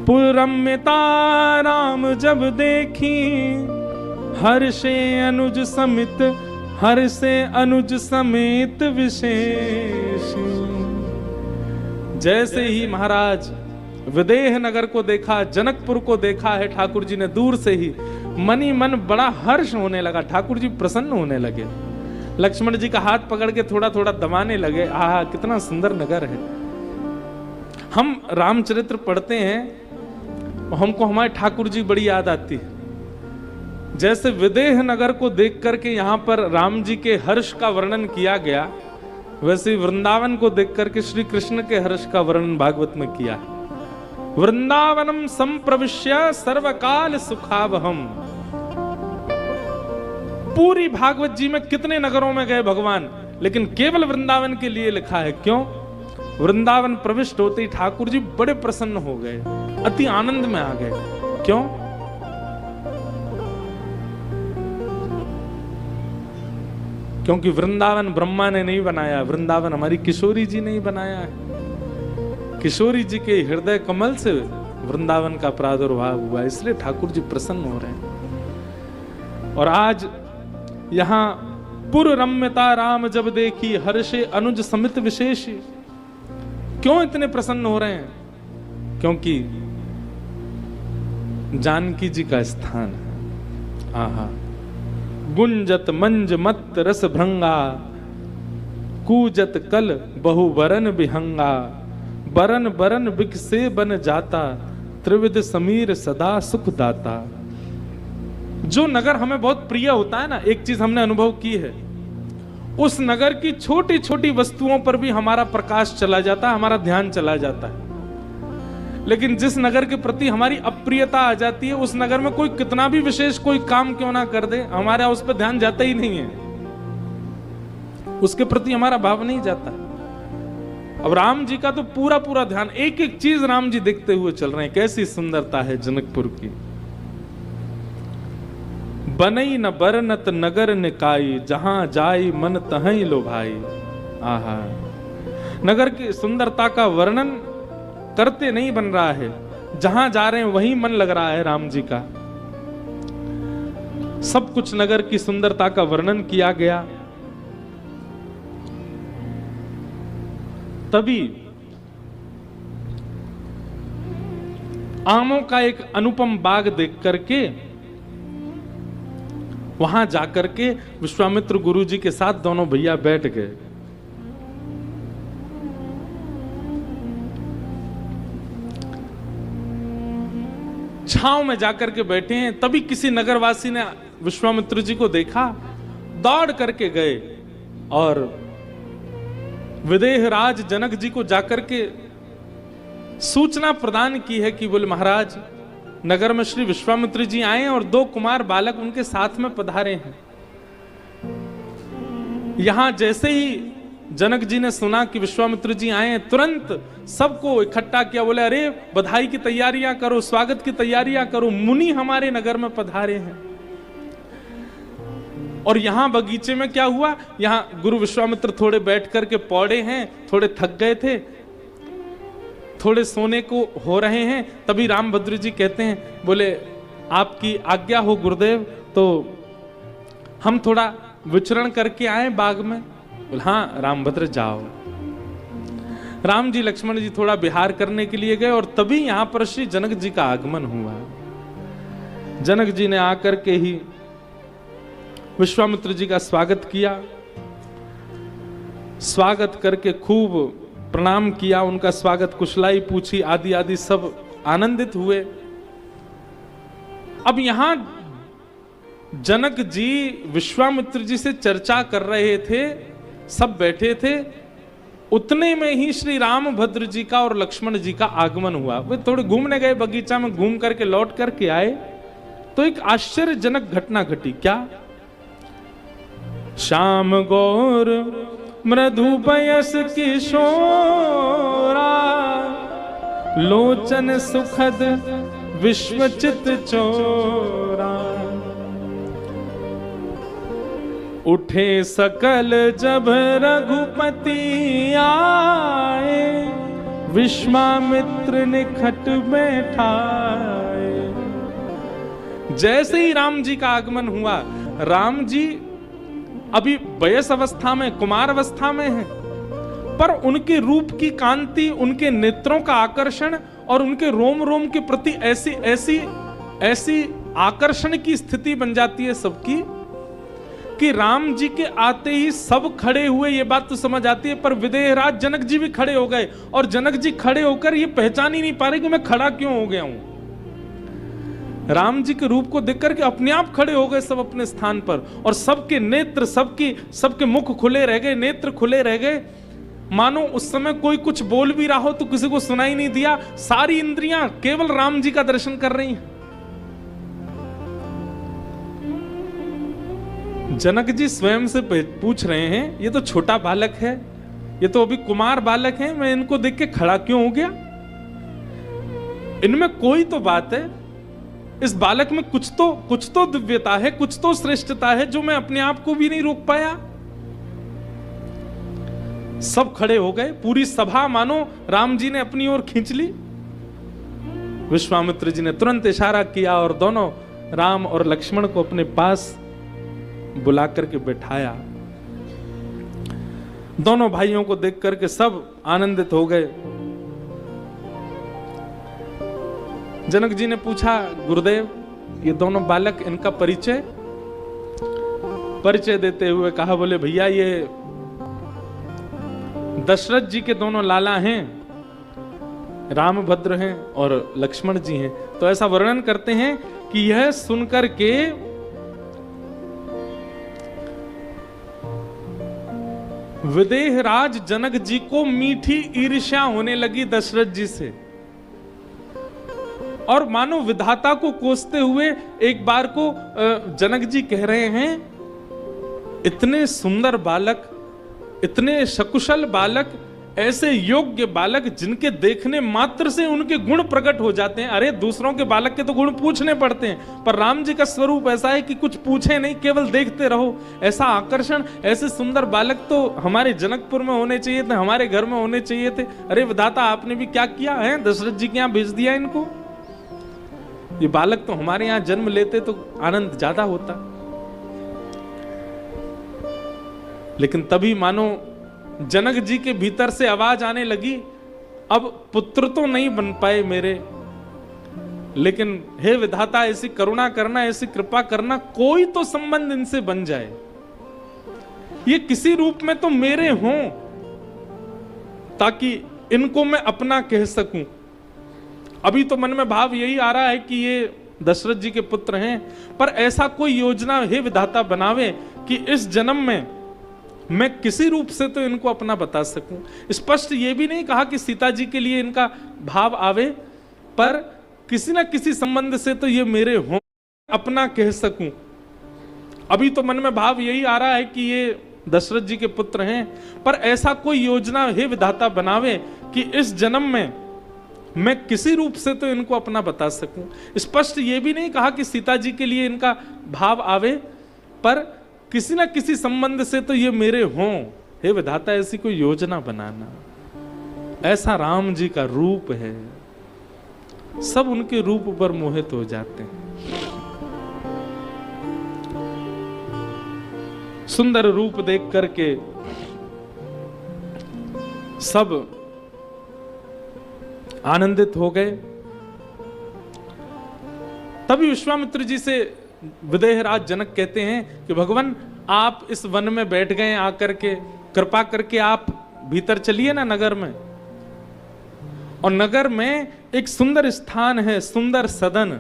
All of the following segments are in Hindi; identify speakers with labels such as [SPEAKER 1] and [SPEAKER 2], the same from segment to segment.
[SPEAKER 1] पुरम्यता राम जब देखी, हर्षे अनुज समित, हर्षे अनुज समेत विशेष। जैसे ही महाराज विदेह नगर को देखा, जनकपुर को देखा है ठाकुर जी ने दूर से ही, मन ही मन बड़ा हर्ष होने लगा। ठाकुर जी प्रसन्न होने लगे, लक्ष्मण जी का हाथ पकड़ के थोड़ा थोड़ा दबाने लगे। आहा, कितना सुंदर नगर है। हम रामचरित्र पढ़ते हैं, हमको हमारे ठाकुर जी बड़ी याद आती है। जैसे विदेह नगर को देख करके यहाँ पर राम जी के हर्ष का वर्णन किया गया, वैसे वृंदावन को देख करके श्री कृष्ण के हर्ष का वर्णन भागवत में किया है। वृंदावनम संप्रविश्य सर्वकाल सुखावहम। पूरी भागवत जी में कितने नगरों में गए भगवान, लेकिन केवल वृंदावन के लिए लिखा है। क्यों? वृंदावन प्रविष्ट होते ही ठाकुर जी बड़े प्रसन्न हो गए, अति आनंद में आ गए। क्यों? क्योंकि वृंदावन ब्रह्मा ने नहीं बनाया, वृंदावन हमारी किशोरी जी ने ही बनाया है। किशोरी जी के हृदय कमल से वृंदावन का प्रादुर्भाव हुआ, इसलिए ठाकुर जी प्रसन्न हो रहे हैं। और आज यहां पुर रम्यता राम जब देखी, हर्षे अनुज समित विशेष। क्यों इतने प्रसन्न हो रहे हैं? क्योंकि जानकी जी का स्थान है। आहा, गुंजत मंज मत रस भृंगा, कूजत कल बहु बरन बिहंगा, बरन बरन बिक से बन जाता, त्रिविध समीर सदा सुख दाता। जो नगर हमें बहुत प्रिय होता है ना, एक चीज हमने अनुभव की है, उस नगर की छोटी छोटी वस्तुओं पर भी हमारा प्रकाश चला जाता है, हमारा ध्यान चला जाता है। लेकिन जिस नगर के प्रति हमारी अप्रियता आ जाती है, उस नगर में कोई कितना भी विशेष कोई काम क्यों ना कर दे, हमारा उस पर ध्यान जाता ही नहीं है, उसके प्रति हमारा भाव नहीं जाता। अब राम जी का तो पूरा पूरा ध्यान, एक एक चीज राम जी देखते हुए चल रहे हैं। कैसी सुंदरता है जनकपुर की। बनई न बरनत नगर निकाई, जहां जाई मन तहई लो भाई। आहा, नगर की सुंदरता का वर्णन करते नहीं बन रहा है, जहां जा रहे हैं वहीं मन लग रहा है राम जी का। सब कुछ नगर की सुंदरता का वर्णन किया गया। तभी आमों का एक अनुपम बाग देख करके वहां जाकर के विश्वामित्र गुरु जी के साथ दोनों भैया बैठ गए। छांव में जाकर के बैठे हैं। तभी किसी नगरवासी ने विश्वामित्र जी को देखा, दौड़ करके गए और विदेह राज जनक जी को जाकर के सूचना प्रदान की है कि बोले महाराज, नगर में श्री विश्वामित्र जी आए और 2 कुमार बालक उनके साथ में पधारे हैं। यहां जैसे ही जनक जी ने सुना कि विश्वामित्र जी आए, तुरंत सबको इकट्ठा किया। बोले अरे बधाई की तैयारियां करो, स्वागत की तैयारियां करो, मुनि हमारे नगर में पधारे हैं। और यहां बगीचे में क्या हुआ, यहां गुरु विश्वामित्र थोड़े बैठ करके पौड़े हैं, थोड़े थक गए थे, थोड़े सोने को हो रहे हैं। तभी रामभद्र जी कहते हैं, बोले आपकी आज्ञा हो गुरुदेव, तो हम थोड़ा विचरण करके आए बाग में। बोले हाँ रामभद्र जाओ। राम जी लक्ष्मण जी थोड़ा विहार करने के लिए गए और तभी यहां पर श्री जनक जी का आगमन हुआ। जनक जी ने आकर के ही विश्वामित्र जी का स्वागत किया। स्वागत करके खूब प्रणाम किया, उनका स्वागत कुशलाई पूछी, आदि आदि सब आनंदित हुए। अब यहां जनक जी विश्वामित्र जी से चर्चा कर रहे थे, सब बैठे थे। उतने में ही श्री रामभद्र जी का और लक्ष्मण जी का आगमन हुआ। वे थोड़े घूमने गए, बगीचा में घूम करके लौट करके आए तो एक आश्चर्यजनक घटना घटी। क्या? श्याम गौर मृदु पयस किशोरा, लोचन सुखद विश्वचित चोरा, उठे सकल जब रघुपति आए, विश्वामित्र विश्वामित्र ने खट बैठाए। जैसे ही राम जी का आगमन हुआ, राम जी अभी वयस अवस्था में, कुमार अवस्था में हैं, पर उनके रूप की कांति, उनके नेत्रों का आकर्षण और उनके रोम रोम के प्रति ऐसी ऐसी ऐसी आकर्षण की स्थिति बन जाती है सबकी कि राम जी के आते ही सब खड़े हुए। ये बात तो समझ आती है, पर विदेहराज जनक जी भी खड़े हो गए और जनक जी खड़े होकर ये पहचान ही नहीं पा रहे कि मैं खड़ा क्यों हो गया हूं। राम जी के रूप को देख करके अपने आप खड़े हो गए सब अपने स्थान पर, और सबके नेत्र, सबके मुख खुले रह गए, नेत्र खुले रह गए, मानो उस समय कोई कुछ बोल भी रहा हो तो किसी को सुनाई नहीं दिया। सारी इंद्रियां केवल राम जी का दर्शन कर रही हैं। जनक जी स्वयं से पूछ रहे हैं, ये तो छोटा बालक है, ये तो अभी कुमार बालक है, मैं इनको देख के खड़ा क्यों हो गया? इनमें कोई तो बात है, इस बालक में कुछ तो दिव्यता है, कुछ तो श्रेष्ठता है जो मैं अपने आप को भी नहीं रोक पाया। सब खड़े हो गए, पूरी सभा मानो राम जी ने अपनी ओर खींच ली। विश्वामित्र जी ने तुरंत इशारा किया और दोनों राम और लक्ष्मण को अपने पास बुला करके बैठाया। दोनों भाइयों को देख करके सब आनंदित हो गए। जनक जी ने पूछा, गुरुदेव ये दोनों बालक, इनका परिचय देते हुए कहा, बोले भैया ये दशरथ जी के दोनों लाला हैं, रामभद्र हैं और लक्ष्मण जी हैं। तो ऐसा वर्णन करते हैं कि यह सुनकर के विदेहराज जनक जी को मीठी ईर्ष्या होने लगी दशरथ जी से, और मानो विधाता को कोसते हुए एक बार को जनक जी कह रहे हैं, इतने सुंदर बालक, इतने सकुशल बालक, ऐसे योग्य बालक जिनके देखने मात्र से उनके गुण प्रकट हो जाते हैं। अरे दूसरों के बालक के तो गुण पूछने पड़ते हैं, पर राम जी का स्वरूप ऐसा है कि कुछ पूछे नहीं, केवल देखते रहो। ऐसा आकर्षण, ऐसे सुंदर बालक तो हमारे जनकपुर में होने चाहिए थे, हमारे घर में होने चाहिए थे। अरे विधाता आपने भी क्या किया है, दशरथ जी के यहाँ भेज दिया इनको। ये बालक तो हमारे यहाँ जन्म लेते तो आनंद ज्यादा होता। लेकिन तभी मानो जनक जी के भीतर से आवाज आने लगी, अब पुत्र तो नहीं बन पाए मेरे, लेकिन हे विधाता ऐसी करुणा करना, ऐसी कृपा करना, कोई तो संबंध इनसे बन जाए, ये किसी रूप में तो मेरे हों, ताकि इनको मैं अपना कह सकूं। अभी तो मन में भाव यही आ रहा है कि ये दशरथ जी के पुत्र हैं, पर ऐसा कोई योजना हे विधाता बनावे कि इस जन्म में मैं किसी रूप से तो इनको अपना बता सकूं। स्पष्ट ये भी नहीं कहा कि सीता जी के लिए इनका भाव आवे, पर किसी ना किसी संबंध से तो ये मेरे हों, अपना कह सकूं। अभी तो मन में भाव यही आ रहा है कि ये दशरथ जी के पुत्र हैं, पर ऐसा कोई योजना हे विधाता बनावे कि इस जन्म में मैं किसी रूप से तो इनको अपना बता सकूं। स्पष्ट ये भी नहीं कहा कि सीता जी के लिए इनका भाव आवे, पर किसी ना किसी संबंध से तो ये मेरे हों, हे विधाता ऐसी कोई योजना बनाना। ऐसा राम जी का रूप है, सब उनके रूप पर मोहित हो जाते हैं। सुंदर रूप देख करके सब आनंदित हो गए। तभी विश्वामित्र जी से विदेहराज जनक कहते हैं कि भगवान आप इस वन में बैठ गए आकर के, कृपा करके आप भीतर चलिए ना नगर में। और नगर में एक सुंदर स्थान है, सुंदर सदन,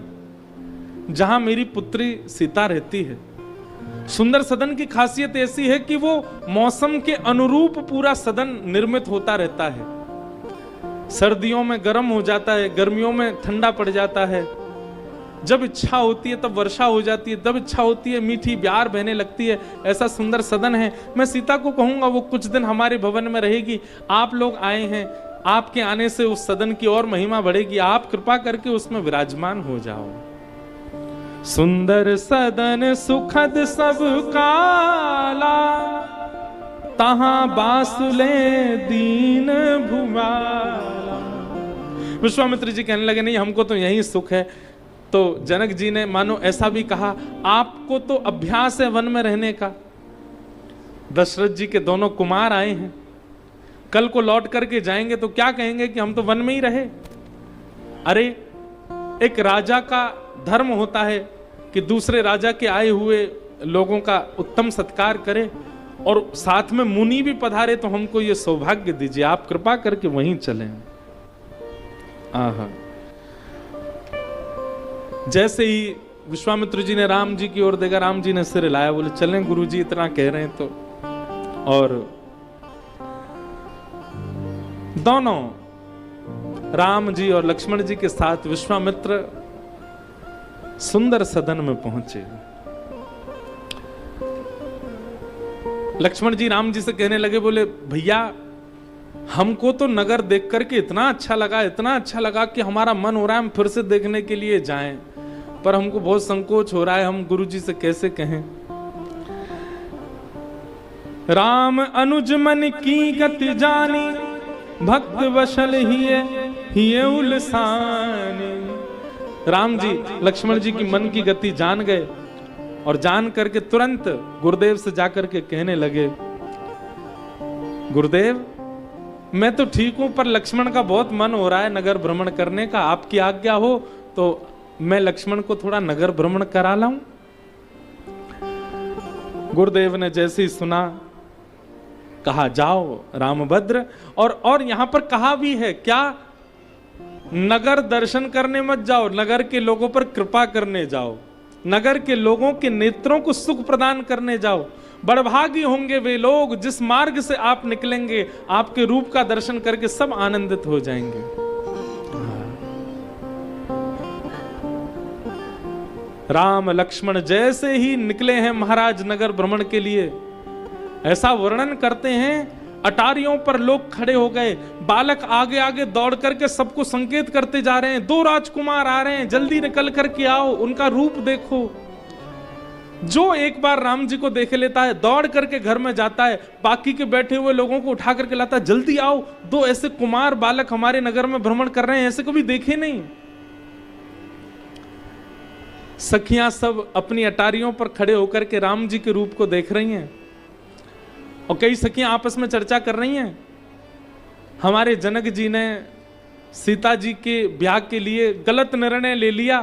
[SPEAKER 1] जहां मेरी पुत्री सीता रहती है। सुंदर सदन की खासियत ऐसी है कि वो मौसम के अनुरूप पूरा सदन निर्मित होता रहता है। सर्दियों में गर्म हो जाता है, गर्मियों में ठंडा पड़ जाता है, जब इच्छा होती है तब वर्षा हो जाती है, जब इच्छा होती है मीठी ब्यार बहने लगती है। ऐसा सुंदर सदन है। मैं सीता को कहूंगा वो कुछ दिन हमारे भवन में रहेगी। आप लोग आए हैं, आपके आने से उस सदन की और महिमा बढ़ेगी, आप कृपा करके उसमें विराजमान हो जाओ। सुंदर सदन सुखद सब काला, तहां बासुले दीन भुमाला। विश्वामित्र जी कहने लगे नहीं, हमको तो यही सुख है। तो जनक जी ने मानो ऐसा भी कहा, आपको तो अभ्यास है वन में रहने का। दशरथ जी के दोनों कुमार आए हैं, कल को लौट करके जाएंगे तो क्या कहेंगे कि हम तो वन में ही रहे। अरे एक राजा का धर्म होता है कि दूसरे राजा के आए हुए लोगों का उत्तम सत्कार करे, और साथ में मुनि भी पधारे, तो हमको ये सौभाग्य दीजिए, आप कृपा करके वहीं चलें। आहा, जैसे ही विश्वामित्र जी ने राम जी की ओर देखा, राम जी ने सिर हिलाया, बोले चलें गुरु जी, इतना कह रहे हैं तो। और दोनों राम जी और लक्ष्मण जी के साथ विश्वामित्र सुंदर सदन में पहुंचे। लक्ष्मण जी राम जी से कहने लगे, बोले भैया हमको तो नगर देख करके इतना अच्छा लगा कि हमारा मन हो रहा है हम फिर से देखने के लिए जाएं, पर हमको बहुत संकोच हो रहा है, हम गुरु जी से कैसे कहें। राम अनुज मन की गति जानी, भक्त वशल हिये उलसानी। राम जी लक्ष्मण जी की मन की गति जान गए, और जान करके तुरंत गुरुदेव से जाकर के कहने लगे, गुरुदेव मैं तो ठीक हूं, पर लक्ष्मण का बहुत मन हो रहा है नगर भ्रमण करने का, आपकी आज्ञा हो तो मैं लक्ष्मण को थोड़ा नगर भ्रमण करा लाऊं। गुरुदेव ने जैसे ही सुना, कहा जाओ रामभद्र। और यहां पर कहा भी है क्या, नगर दर्शन करने मत जाओ, नगर के लोगों पर कृपा करने जाओ, नगर के लोगों के नेत्रों को सुख प्रदान करने जाओ। बड़भागी होंगे वे लोग जिस मार्ग से आप निकलेंगे, आपके रूप का दर्शन करके सब आनंदित हो जाएंगे। राम लक्ष्मण जैसे ही निकले हैं महाराज नगर भ्रमण के लिए, ऐसा वर्णन करते हैं अटारियों पर लोग खड़े हो गए, बालक आगे आगे दौड़ करके सबको संकेत करते जा रहे हैं, 2 राजकुमार आ रहे हैं, जल्दी निकल करके आओ, उनका रूप देखो। जो एक बार राम जी को देख लेता है दौड़ करके घर में जाता है, बाकी के बैठे हुए लोगों को उठा करके लाता है, जल्दी आओ, 2 ऐसे कुमार बालक हमारे नगर में भ्रमण कर रहे हैं, ऐसे कभी देखे नहीं। सखियां सब अपनी अटारियों पर खड़े होकर के राम जी के रूप को देख रही हैं, और कई सखियां आपस में चर्चा कर रही हैं, हमारे जनक जी ने सीता जी के ब्याह के लिए गलत निर्णय ले लिया।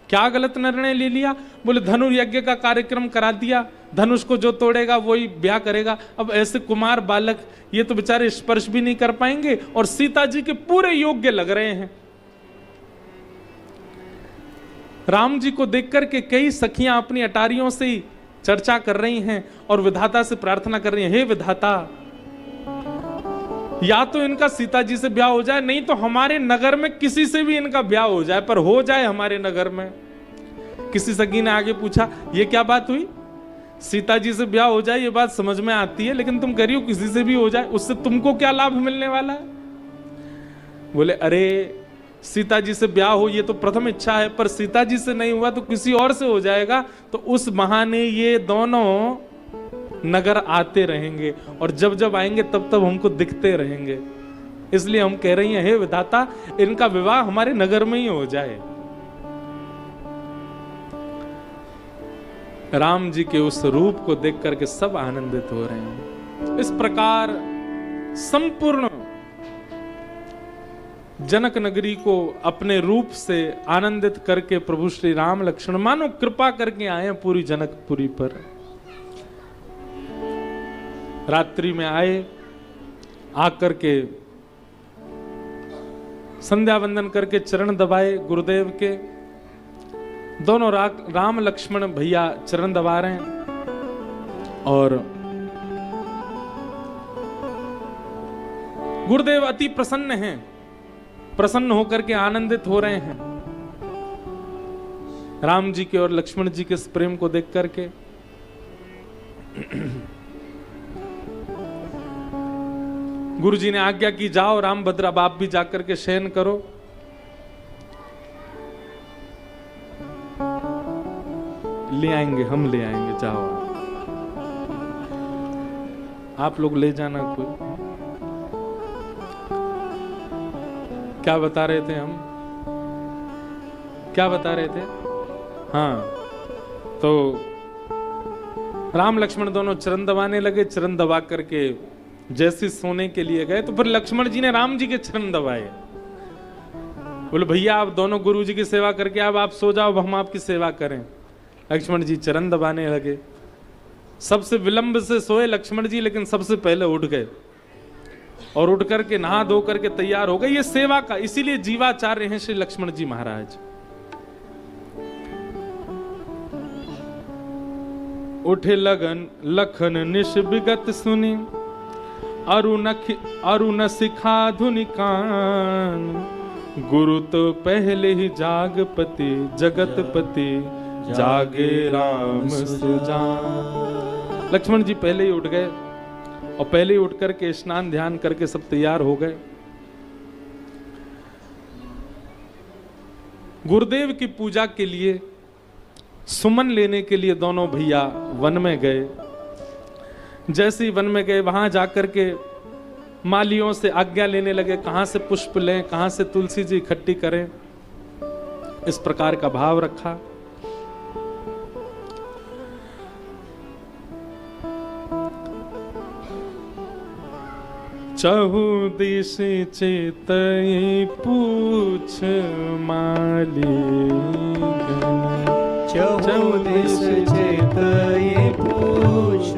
[SPEAKER 1] क्या गलत निर्णय ले लिया? बोले धनु यज्ञ का कार्यक्रम करा दिया, धनुष को जो तोड़ेगा वही ब्याह करेगा। अब ऐसे कुमार बालक ये तो बेचारे स्पर्श भी नहीं कर पाएंगे, और सीता जी के पूरे योग्य लग रहे हैं। राम जी को देख करके कई सखियां अपनी अटारियों से ही चर्चा कर रही हैं और विधाता से प्रार्थना कर रही हैं, हे विधाता, या तो इनका सीता जी से ब्याह हो जाए, नहीं तो हमारे नगर में किसी से भी इनका ब्याह हो जाए, पर हो जाए हमारे नगर में। किसी सखी ने आगे पूछा, ये क्या बात हुई? सीता जी से ब्याह हो जाए ये बात समझ में आती है, लेकिन तुम कह रही हो किसी से भी हो जाए, उससे तुमको क्या लाभ मिलने वाला है? बोले अरे सीता जी से ब्याह हो ये तो प्रथम इच्छा है, पर सीता जी से नहीं हुआ तो किसी और से हो जाएगा, तो उस बहाने ये दोनों नगर आते रहेंगे, और जब जब आएंगे तब तब हमको दिखते रहेंगे। इसलिए हम कह रही हैं, हे विधाता, इनका विवाह हमारे नगर में ही हो जाए। राम जी के उस रूप को देख करके सब आनंदित हो रहे हैं। इस प्रकार संपूर्ण जनक नगरी को अपने रूप से आनंदित करके प्रभु श्री राम लक्ष्मण मानो कृपा करके आए हैं पूरी जनकपुरी पर। रात्रि में आए, आकर के संध्या वंदन करके चरण दबाए गुरुदेव के। दोनों राम लक्ष्मण भैया चरण दबा रहे हैं, और गुरुदेव अति प्रसन्न हैं, प्रसन्न होकर के आनंदित हो रहे हैं राम जी के और लक्ष्मण जी के इस प्रेम को देख करके। गुरु जी ने आज्ञा की, जाओ रामभद्र, अब आप भी जाकर के शयन करो। ले आएंगे, हम ले आएंगे, जाओ आप लोग ले जाना कोई। क्या बता रहे थे हम, क्या बता रहे थे? हाँ, तो राम लक्ष्मण दोनों चरण दबाने लगे। चरण दबा करके जैसे सोने के लिए गए तो फिर लक्ष्मण जी ने राम जी के चरण दबाए। बोले भैया आप दोनों गुरु जी की सेवा करके अब आप सो जाओ, हम आपकी सेवा करें। लक्ष्मण जी चरण दबाने लगे। सबसे विलंब से सोए लक्ष्मण जी, लेकिन सबसे पहले उठ गए और उठ करके नहा धो करके तैयार हो गए। ये सेवा का, इसीलिए जीवाचार्य हैं श्री लक्ष्मण जी महाराज। उठे लगन लखन निश विगत सुनी, अरुण सिखा धुनि कान, गुरु तो पहले ही जागपति जगतपति, जागे राम सुजान। लक्ष्मण जी पहले ही उठ गए और पहले ही उठ करके स्नान ध्यान करके सब तैयार हो गए। गुरुदेव की पूजा के लिए, सुमन लेने के लिए दोनों भैया वन में गए। जैसे ही वन में गए वहां जाकर के मालियों से आज्ञा लेने लगे, कहां से पुष्प लें, कहां से तुलसी जी इकट्ठी करें। इस प्रकार का भाव रखा। चहु दिश चेतई पूछ माली,
[SPEAKER 2] चहु दिश चेतई पूछ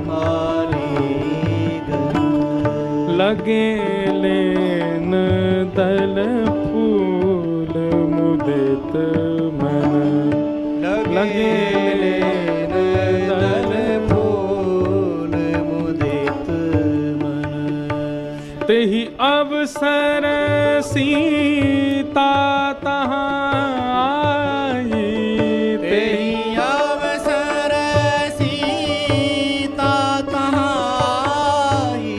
[SPEAKER 2] माली,
[SPEAKER 1] लगे लेन दल फूल मुदित मन, लगे लेन दल
[SPEAKER 2] फूल मुदित मन,
[SPEAKER 1] तेहि अवसर सीता तहाँ आई,
[SPEAKER 2] तेहि अवसर सीता तहाँ आई,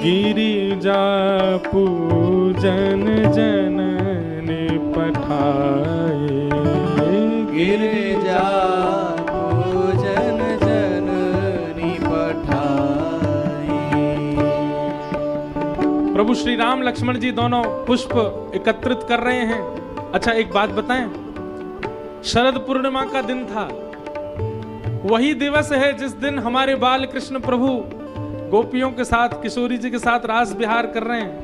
[SPEAKER 1] गिरिजा पूजन जननी पठाए,
[SPEAKER 2] गिरिजा पूजन जननी पठाई।
[SPEAKER 1] प्रभु श्री राम लक्ष्मण जी दोनों पुष्प एकत्रित कर रहे हैं। अच्छा एक बात बताएं, शरद पूर्णिमा का दिन था, वही दिवस है जिस दिन हमारे बाल कृष्ण प्रभु गोपियों के साथ, किशोरी जी के साथ रास विहार कर रहे हैं।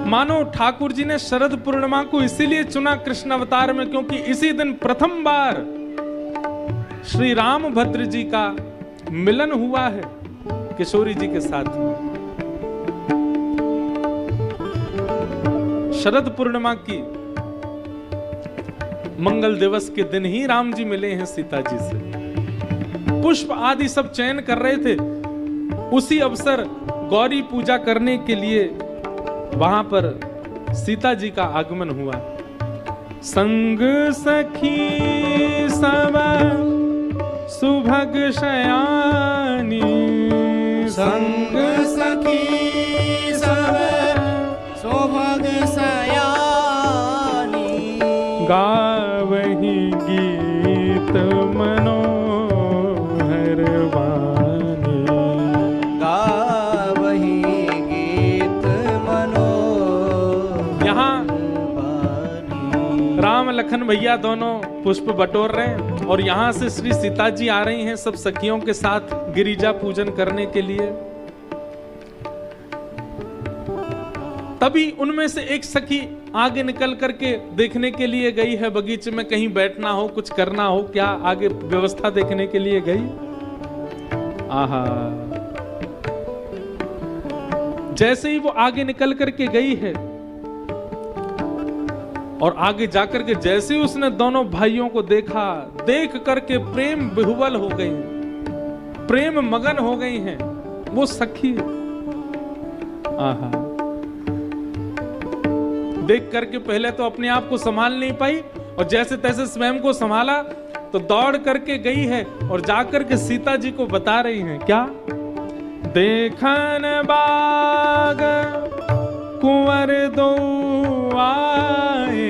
[SPEAKER 1] मानो ठाकुर जी ने शरद पूर्णिमा को इसीलिए चुना कृष्ण अवतार में, क्योंकि इसी दिन प्रथम बार श्री रामभद्र जी का मिलन हुआ है किशोरी जी के साथ। शरद पूर्णिमा की मंगल दिवस के दिन ही राम जी मिले हैं सीता जी से। पुष्प आदि सब चयन कर रहे थे। उसी अवसर गौरी पूजा करने के लिए वहां पर सीता जी का आगमन हुआ। संग सखी सब सुभग शयानी,
[SPEAKER 2] संग सखी सब सुभग शयानी,
[SPEAKER 1] गावही गीत मनोहर वाणी,
[SPEAKER 2] गावही गीत मनोहर।
[SPEAKER 1] यहाँ राम लखन भैया दोनों पुष्प बटोर रहे हैं और यहाँ से श्री सीता जी आ रही हैं सब सखियों के साथ गिरिजा पूजन करने के लिए। तभी उनमें से एक सखी आगे निकल करके देखने के लिए गई है, बगीचे में कहीं बैठना हो, कुछ करना हो, क्या आगे व्यवस्था देखने के लिए गई। आहा, जैसे ही वो आगे निकल करके गई है और आगे जाकर के जैसे ही उसने दोनों भाइयों को देखा, देख करके प्रेम विह्वल हो गई, प्रेम मगन हो गई हैं वो सखी। आहा, देख करके पहले तो अपने आप को संभाल नहीं पाई और जैसे तैसे स्वयं को संभाला तो दौड़ करके गई है और जाकर के सीता जी को बता रही हैं क्या, देखन बाग कुंवर दो आए,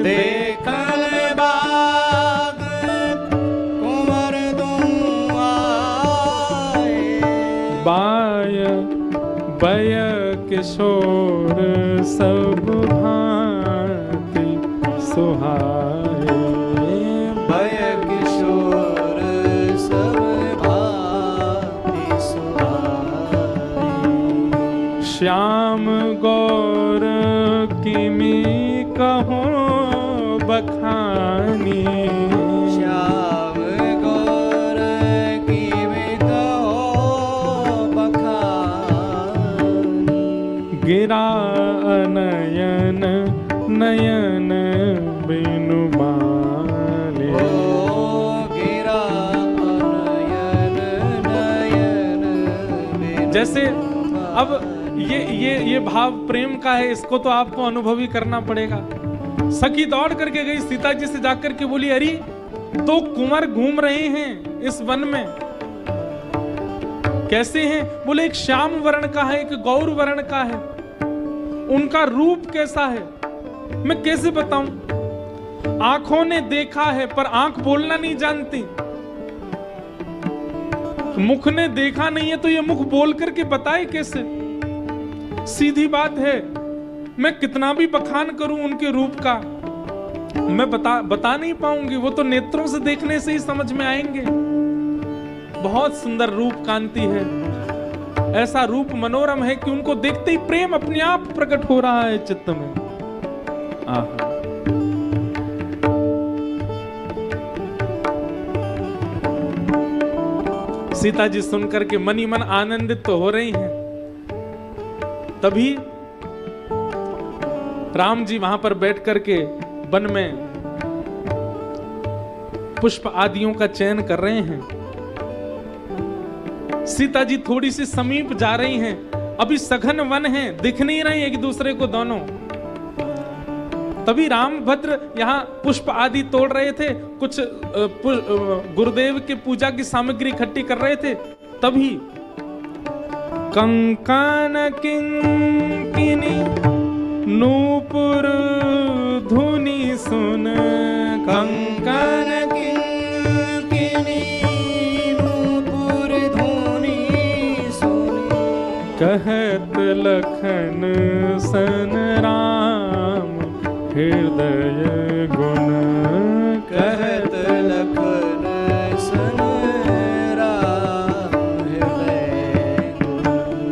[SPEAKER 2] देखन बाग कुंवर दो आए,
[SPEAKER 1] बाय बय किशोर सब भांति सुहाए।
[SPEAKER 2] भय किशोर सब भांति सुहाए।
[SPEAKER 1] श्याम गौर किमी कहो बखानी।
[SPEAKER 2] श्याम गौर किमी कहो बखानी।
[SPEAKER 1] गिरा नयन नयन बिनु बाले।
[SPEAKER 2] गिरा नयन नयन बिनु।
[SPEAKER 1] जैसे अब ये भाव प्रेम का है, इसको तो आपको अनुभवी करना पड़ेगा। सखी दौड़ करके गई सीता जी से जाकर के बोली, अरे तो कुंवर घूम रहे हैं इस वन में, कैसे हैं? बोले एक श्याम वर्ण का है, एक गौर वर्ण का है। उनका रूप कैसा है मैं कैसे बताऊं? आंखों ने देखा है पर आंख बोलना नहीं जानती। मुख ने देखा नहीं है तो ये मुख बोल करके बताए कैसे? सीधी बात है, मैं कितना भी बखान करूं उनके रूप का, मैं बता नहीं पाऊंगी। वो तो नेत्रों से देखने से ही समझ में आएंगे। बहुत सुंदर रूप कांति है, ऐसा रूप मनोरम है कि उनको देखते ही प्रेम अपने आप प्रकट हो रहा है चित्त में। आहा। सीता जी सुनकर के मन ही मन आनंदित तो हो रही हैं। तभी राम जी वहां पर बैठ करके वन में पुष्प आदियों का चयन कर रहे हैं। सीता जी थोड़ी सी समीप जा रही हैं। अभी सघन वन है, दिख नहीं रहे एक दूसरे को दोनों। तभी रामभद्र यहाँ पुष्प आदि तोड़ रहे थे, कुछ गुरुदेव के पूजा की सामग्री इकट्ठी कर रहे थे। तभी कंकन किंकिनी नूपुर धुनी सुन।
[SPEAKER 2] कंकन किंकिनी नूपुर धुनी सुन।
[SPEAKER 1] कहत लखन सन राम हृदय गुण।
[SPEAKER 2] कहत लखन सन राम हृदय गुण।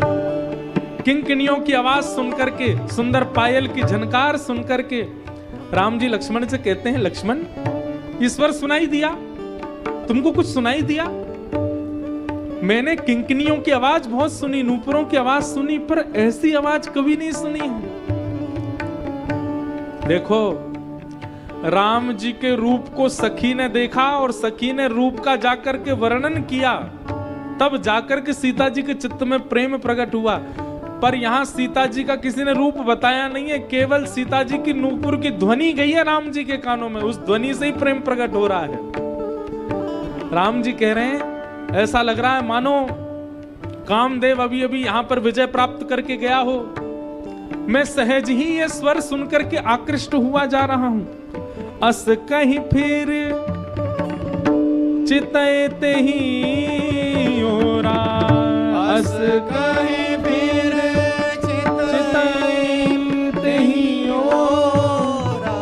[SPEAKER 1] किंकिनियों की आवाज सुनकर के, सुंदर पायल की झनकार सुनकर के राम जी लक्ष्मण से कहते हैं, लक्ष्मण ईश्वर सुनाई दिया? तुमको कुछ सुनाई दिया? मैंने किंकिनियों की आवाज बहुत सुनी, नूपुरों की आवाज सुनी, पर ऐसी आवाज कभी नहीं सुनी है। देखो, राम जी के रूप को सखी ने देखा और सखी ने रूप का जाकर के वर्णन किया, तब जाकर के सीता जी के चित्त में प्रेम प्रकट हुआ। पर यहां सीता जी का किसी ने रूप बताया नहीं है, केवल सीता जी की नूपुर की ध्वनि गई है राम जी के कानों में, उस ध्वनि से ही प्रेम प्रकट हो रहा है। राम जी कह रहे हैं, ऐसा लग रहा है मानो कामदेव अभी अभी यहां पर विजय प्राप्त करके गया हो। मैं सहज ही ये स्वर सुनकर के आकृष्ट हुआ जा रहा हूं। अस कहीं फिर चितते ही ओरा।
[SPEAKER 2] अस कहीं फिर चितते ही ओरा।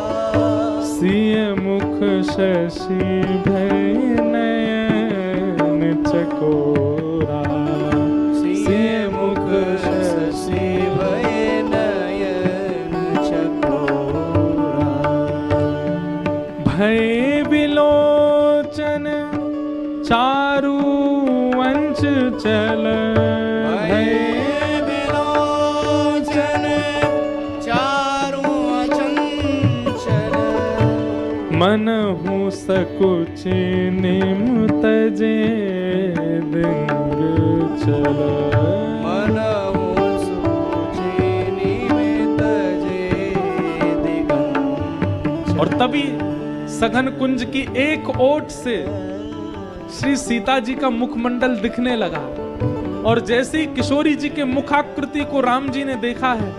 [SPEAKER 1] सिय मुख शशि भय नयन चकोरा।
[SPEAKER 2] सिय मुख शशि भय नयन चकोरा।
[SPEAKER 1] भय विलोचन चारु वंश चल।
[SPEAKER 2] भय विलोचन चारु चंचल।
[SPEAKER 1] मनहु सकुच निमुत जे दिंग चल।
[SPEAKER 2] मनहु सकुच निमित जे दिगंचल।
[SPEAKER 1] और तभी सघन कुंज की एक ओट से श्री सीता जी का मुखमंडल दिखने लगा। और जैसे ही किशोरी जी के मुखाकृति को राम जी ने देखा है,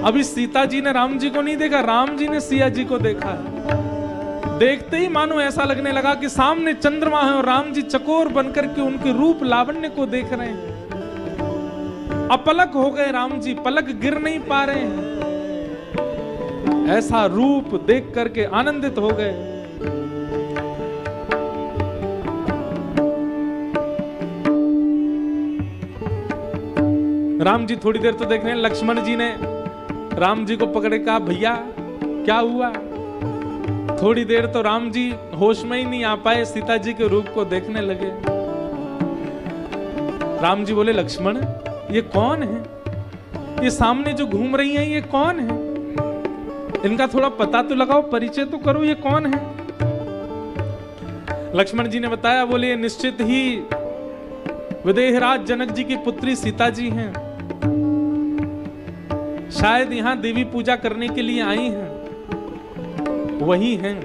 [SPEAKER 1] अभी सीता जी ने राम जी को नहीं देखा, राम जी ने सिया जी को देखा है। देखते ही मानो ऐसा लगने लगा कि सामने चंद्रमा है और राम जी चकोर बनकर के उनके रूप लावण्य को देख रहे हैं। अपलक हो गए राम जी, पलक गिर नहीं पा रहे हैं। ऐसा रूप देख करके आनंदित हो गए। राम जी थोड़ी देर तो देख रहे हैं, लक्ष्मण जी ने राम जी को पकड़े, कहा भैया क्या हुआ? थोड़ी देर तो राम जी होश में ही नहीं आ पाए, सीता जी के रूप को देखने लगे। राम जी बोले, लक्ष्मण ये कौन है? ये सामने जो घूम रही हैं ये कौन है? इनका थोड़ा पता तो लगाओ, परिचय तो करो, ये कौन है? लक्ष्मण जी ने बताया, बोले निश्चित ही विदेहराज जनक जी की पुत्री सीता जी हैं, शायद यहां देवी पूजा करने के लिए आई हैं, वही हैं।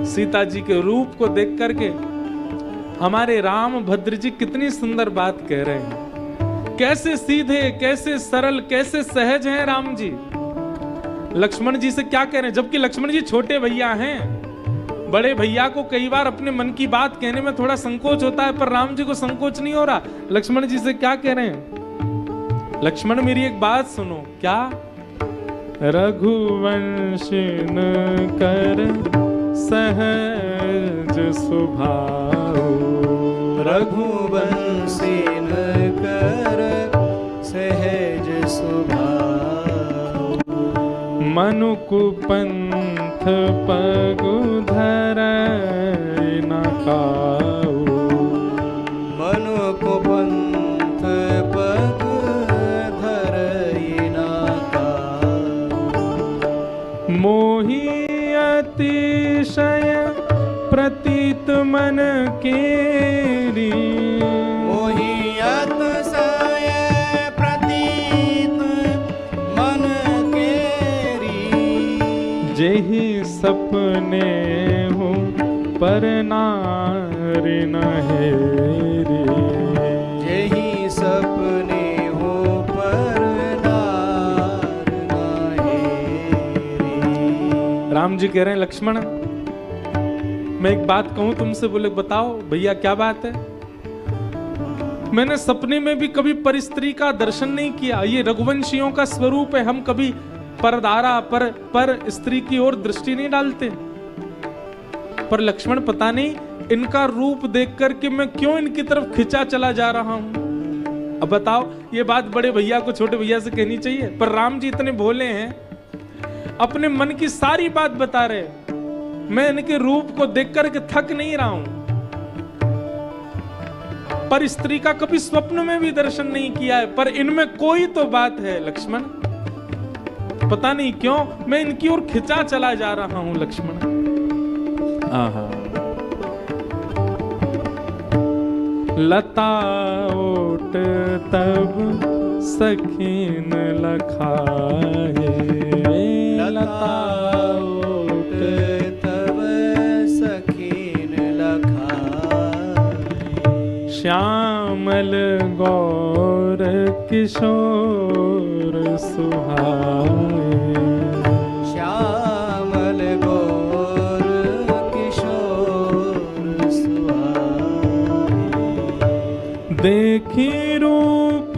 [SPEAKER 1] सीता जी के रूप को देख करके हमारे राम भद्र जी कितनी सुंदर बात कह रहे हैं। कैसे सीधे, कैसे सरल, कैसे सहज हैं राम जी। लक्ष्मण जी से क्या कह रहे हैं, जबकि लक्ष्मण जी छोटे भैया हैं। बड़े भैया को कई बार अपने मन की बात कहने में थोड़ा संकोच होता है, पर राम जी को संकोच नहीं हो रहा। लक्ष्मण जी से क्या कह रहे हैं, लक्ष्मण मेरी एक बात सुनो। क्या? रघुवंशन कर सहज स्वभाव,
[SPEAKER 2] रघुवंशन कर सहज स्वभाव,
[SPEAKER 1] मनुकुपंथ पगु धरई न काऊ,
[SPEAKER 2] मनुकुपंथ पगु धरई न काऊ,
[SPEAKER 1] मोहि अतिशय प्रतीत मन केरी,
[SPEAKER 2] मोहि अतिशय प्रतीत मन केरी,
[SPEAKER 1] जेहि सपने हूँ पर नारी न हेरी,
[SPEAKER 2] जेहि सपने हो पर नार न हेरी।
[SPEAKER 1] राम जी कह रहे हैं, लक्ष्मण मैं एक बात कहूं तुमसे। बोले बताओ भैया क्या बात है? मैंने सपने में भी कभी परिस्त्री का दर्शन नहीं किया। ये रघुवंशियों का स्वरूप है, हम कभी परदारा पर स्त्री की ओर दृष्टि नहीं डालते। पर लक्ष्मण पता नहीं इनका रूप देख करके मैं क्यों इनकी तरफ खिंचा चला जा रहा हूं। अब बताओ, ये बात बड़े भैया को छोटे भैया से कहनी चाहिए, पर राम जी इतने भोले हैं, अपने मन की सारी बात बता रहे। मैं इनके रूप को देख करके थक नहीं रहा हूं, पर स्त्री का कभी स्वप्न में भी दर्शन नहीं किया है, पर इनमें कोई तो बात है लक्ष्मण। पता नहीं क्यों मैं इनकी ओर खिंचा चला जा रहा हूं लक्ष्मण। आहा। लता ओट तब सखीन लखाए,
[SPEAKER 2] लता ओट तब सखीन लखाए,
[SPEAKER 1] श्यामल गौर किशोर सुहाए,
[SPEAKER 2] श्यामल गौर किशोर सुहाए,
[SPEAKER 1] देखी रूप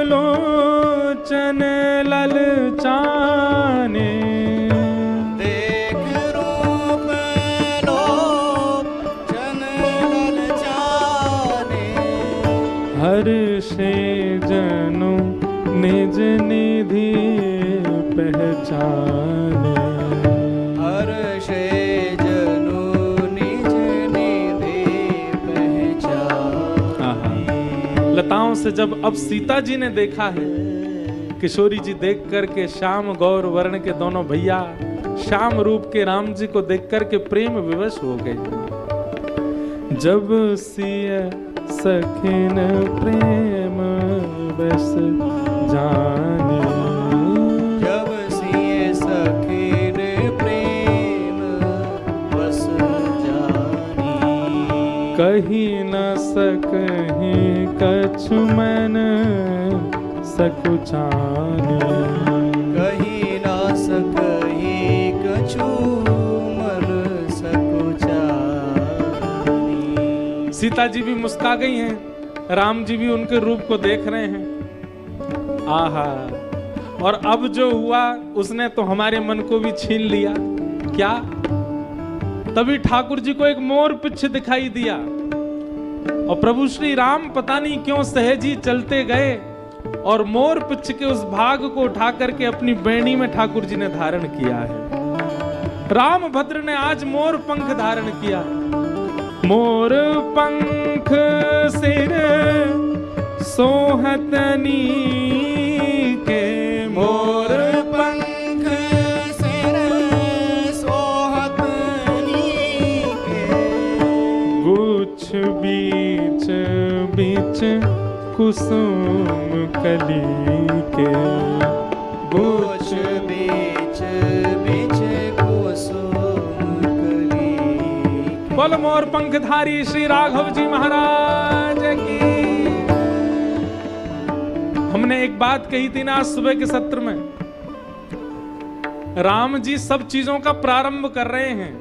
[SPEAKER 1] लोचन ललचाने,
[SPEAKER 2] देख रूप लोचन ललचाने,
[SPEAKER 1] हर्षे जनु निज निधि पहचाने,
[SPEAKER 2] हर्षे जनु निज निधि पहचाने।
[SPEAKER 1] लताओं से जब अब सीता जी ने देखा है, किशोरी जी देख करके श्याम गौर वर्ण के दोनों भैया श्याम रूप के राम जी को देख करके प्रेम विवश हो गए। जब सिय सखिन प्रेम बस जाने,
[SPEAKER 2] जब सिय सखिन प्रेम बस जानी,
[SPEAKER 1] कही न सकहि कछु मन सकुचाने,
[SPEAKER 2] कही ना सकहि कछु मन सकुचानी।
[SPEAKER 1] सीता जी भी मुस्का गई हैं, राम जी भी उनके रूप को देख रहे हैं। आहा, और अब जो हुआ उसने तो हमारे मन को भी छीन लिया। क्या? तभी ठाकुर जी को एक मोर पिच्छ दिखाई दिया और प्रभु श्री राम पता नहीं क्यों सहज ही चलते गए और मोर पिच्छ के उस भाग को उठा करके अपनी बेणी में ठाकुर जी ने धारण किया है। राम भद्र ने आज मोर पंख धारण किया। मोर पंख सिर सोहतनी के,
[SPEAKER 2] मोर पंख सिर सोहतनी के,
[SPEAKER 1] गुच्छ बीच बीच कुसुम कली के,
[SPEAKER 2] गुच्छ बीच बीच कुसुम कली के।
[SPEAKER 1] बोल मोर पंखधारी श्री राघव जी महाराज की। हमने एक बात कही थी ना सुबह के सत्र में, राम जी सब चीजों का प्रारंभ कर रहे हैं।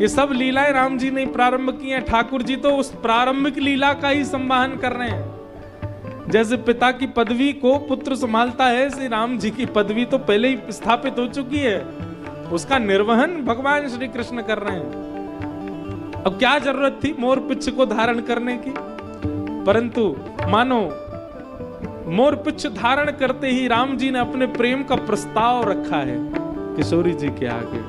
[SPEAKER 1] ये सब लीलाएं राम जी ने प्रारंभ की हैं। ठाकुर जी तो उस प्रारंभिक लीला का ही संवाहन कर रहे हैं। जैसे पिता की पदवी को पुत्र संभालता है, श्री राम जी की पदवी तो पहले ही स्थापित हो चुकी है, उसका निर्वहन भगवान श्री कृष्ण कर रहे हैं। अब क्या जरूरत थी मोर पिच्छ को धारण करने की? परंतु मानो मोर पिच्छ धारण करते ही राम जी ने अपने प्रेम का प्रस्ताव रखा है किशोरी जी के आगे।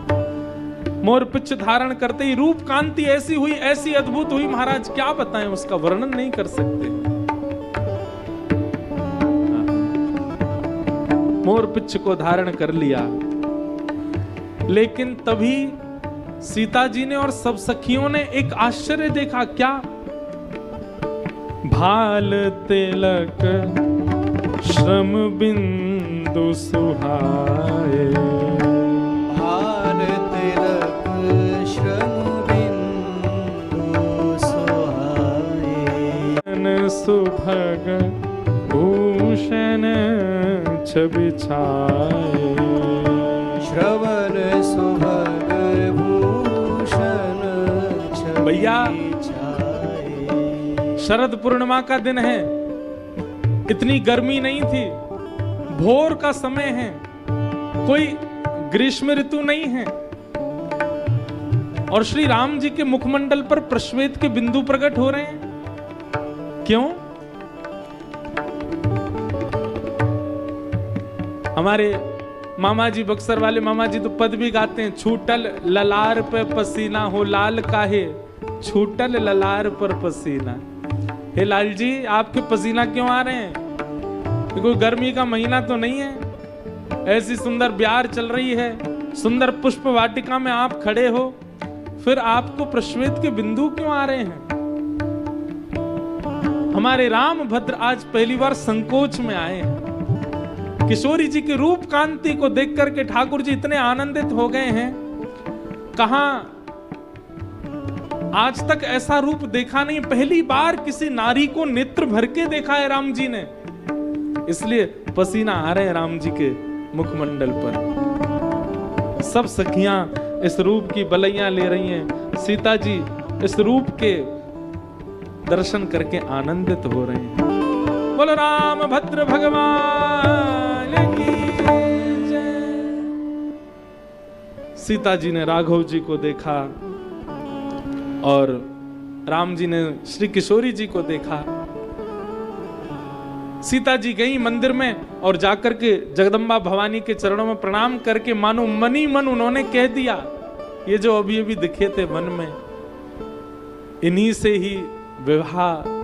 [SPEAKER 1] मोर पिच्छ धारण करते ही रूप कांति ऐसी हुई, ऐसी अद्भुत हुई महाराज, क्या बताएं, उसका वर्णन नहीं कर सकते। मोर पिच्छ को धारण कर लिया, लेकिन तभी सीता जी ने और सब सखियों ने एक आश्चर्य देखा। क्या? भाल तिलक श्रम बिंदु सुहाए,
[SPEAKER 2] भाल तिलक श्रम बिंदु सुहाए,
[SPEAKER 1] सुभग भूषण छवि छाए,
[SPEAKER 2] श्रवण सुभग भूषण छवि
[SPEAKER 1] भैया
[SPEAKER 2] छाए।
[SPEAKER 1] शरद पूर्णिमा का दिन है, इतनी गर्मी नहीं थी, भोर का समय है, कोई ग्रीष्म ऋतु नहीं है, और श्री राम जी के मुखमंडल पर प्रश्वेत के बिंदु प्रकट हो रहे हैं। क्यों? हमारे मामा जी, बक्सर वाले मामा जी तो पद भी गाते हैं, छूटल ललार पे पसीना हो लाल काहे, छूटल ललार पर पसीना। हे लाल जी, आपके पसीना क्यों आ रहे हैं? कोई गर्मी का महीना तो नहीं है, ऐसी सुंदर ब्यार चल रही है, सुंदर पुष्प वाटिका में आप खड़े हो, फिर आपको प्रश्वेत के बिंदु क्यों आ रहे हैं? हमारे राम भद्र आज पहली बार संकोच में आए हैं। किशोरी जी के रूप कांति को देख करके ठाकुर जी इतने आनंदित हो गए हैं। कहां आज तक ऐसा रूप देखा नहीं, पहली बार किसी नारी को नेत्र भर के देखा है राम जी ने, इसलिए पसीना आ रहे हैं राम जी के मुखमंडल पर। सब सखियां इस रूप की बलैया ले रही हैं, सीता जी इस रूप के दर्शन करके आनंदित हो रहे हैं। बोलो राम भद्र भगवान की जय। सीता जी ने राघव जी को देखा और राम जी ने श्री किशोरी जी को देखा। सीता जी गई मंदिर में और जाकर के जगदम्बा भवानी के चरणों में प्रणाम करके मानो मनी मन उन्होंने कह दिया, ये जो अभी अभी दिखे थे मन में, इन्हीं से ही विवाह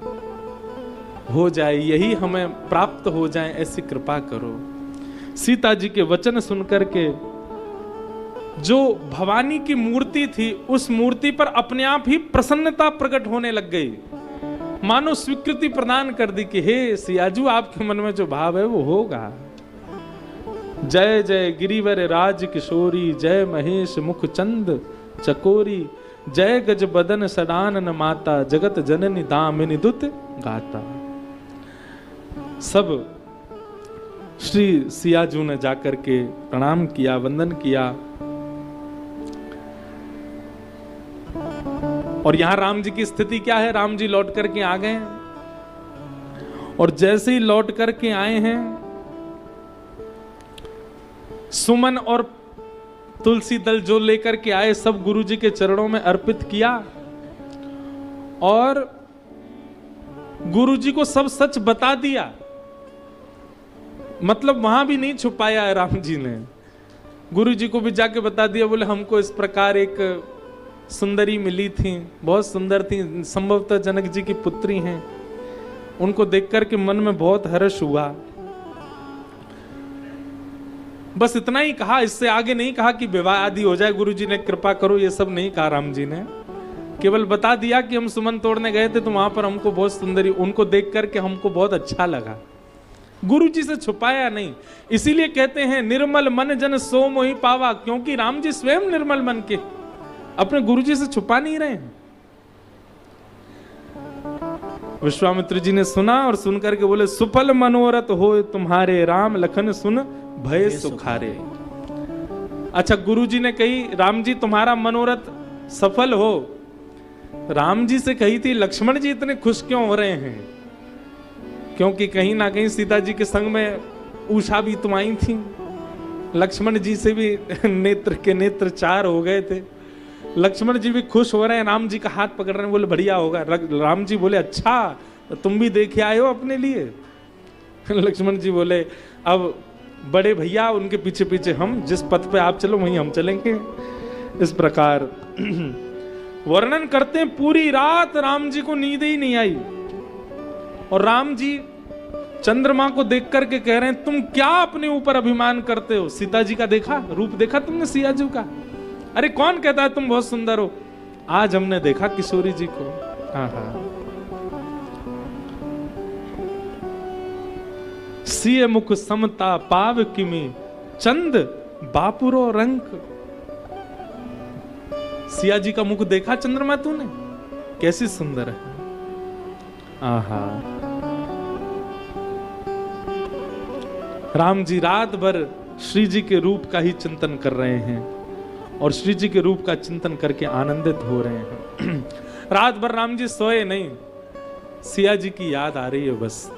[SPEAKER 1] हो जाए, यही हमें प्राप्त हो जाए, ऐसी कृपा करो। सीता जी के वचन सुनकर के जो भवानी की मूर्ति थी, उस मूर्ति पर अपने आप ही प्रसन्नता प्रकट होने लग गई, मानो स्वीकृति प्रदान कर दी कि हे सियाजू, आपके मन में जो भाव है वो होगा। जय जय गिरिवर राज किशोरी, जय महेश मुख चंद चकोरी, जय गज बदन सडानन माता, जगत जननी दामिनी दुत गाता। सब श्री सियाजू ने जाकर के प्रणाम किया, वंदन किया। और यहां राम जी की स्थिति क्या है? राम जी लौट करके आ गए, और जैसे ही लौट करके आए हैं, सुमन और तुलसी दल जो लेकर के आए सब गुरुजी के चरणों में अर्पित किया और गुरुजी को सब सच बता दिया। मतलब वहां भी नहीं छुपाया है राम जी ने, गुरुजी को भी जाके बता दिया। बोले हमको इस प्रकार एक सुंदरी मिली थी, बहुत सुंदर थी, संभवतः जनक जी की पुत्री हैं। उनको देख करके मन में बहुत हर्ष हुआ। बस इतना ही कहा, इससे आगे नहीं कहा कि विवाह आदि हो जाए, गुरुजी ने कृपा करो, ये सब नहीं कहा राम जी ने। केवल बता दिया कि हम सुमन तोड़ने गए थे तो वहां पर हमको बहुत सुंदरी, उनको देख करके हमको बहुत अच्छा लगा। गुरुजी से छुपाया नहीं। इसीलिए कहते हैं निर्मल मन जन सो मोहि पावा, क्योंकि राम जी स्वयं निर्मल मन के, अपने गुरुजी से छुपा नहीं रहे हैं। विश्वामित्र जी ने सुना और सुन करके बोले सुफल मनोरथ हो तुम्हारे राम, लखन सुन भय सुखारे। अच्छा, गुरुजी ने कही राम जी तुम्हारा मनोरथ सफल हो। राम जी से कही थी लक्ष्मण जी इतने खुश क्यों हो रहे हैं, क्योंकि कहीं ना कहीं सीता जी के संग में उषा भी तुम आई थी, लक्ष्मण जी से भी नेत्र के नेत्र चार हो गए थे। लक्ष्मण जी भी खुश हो रहे हैं, राम जी का हाथ पकड़ रहे हैं, बोले बढ़िया होगा। राम जी बोले अच्छा तो तुम भी देखे आए हो अपने लिए। लक्ष्मण जी बोले अब बड़े भैया उनके पीछे पीछे हम, जिस पथ पे आप चलो वहीं हम चलेंगे। इस प्रकार वर्णन करते हैं पूरी रात राम जी को नींद ही नहीं आई और राम जी चंद्रमा को देख करके कह रहे हैं तुम क्या अपने ऊपर अभिमान करते हो। सीता जी का देखा रूप, देखा तुमने सिया जी का? अरे कौन कहता है तुम बहुत सुंदर हो? आज हमने देखा किशोरी जी को। सिय मुख समता पाव किमी, चंद बापुरो रंक। सिया जी का मुख देखा चंद्रमा तूने, कैसी सुंदर है। आहा, राम जी रात भर श्री जी के रूप का ही चिंतन कर रहे हैं और श्री जी के रूप का चिंतन करके आनंदित हो रहे हैं। रात भर राम जी सोए नहीं, सिया जी की याद आ रही है बस।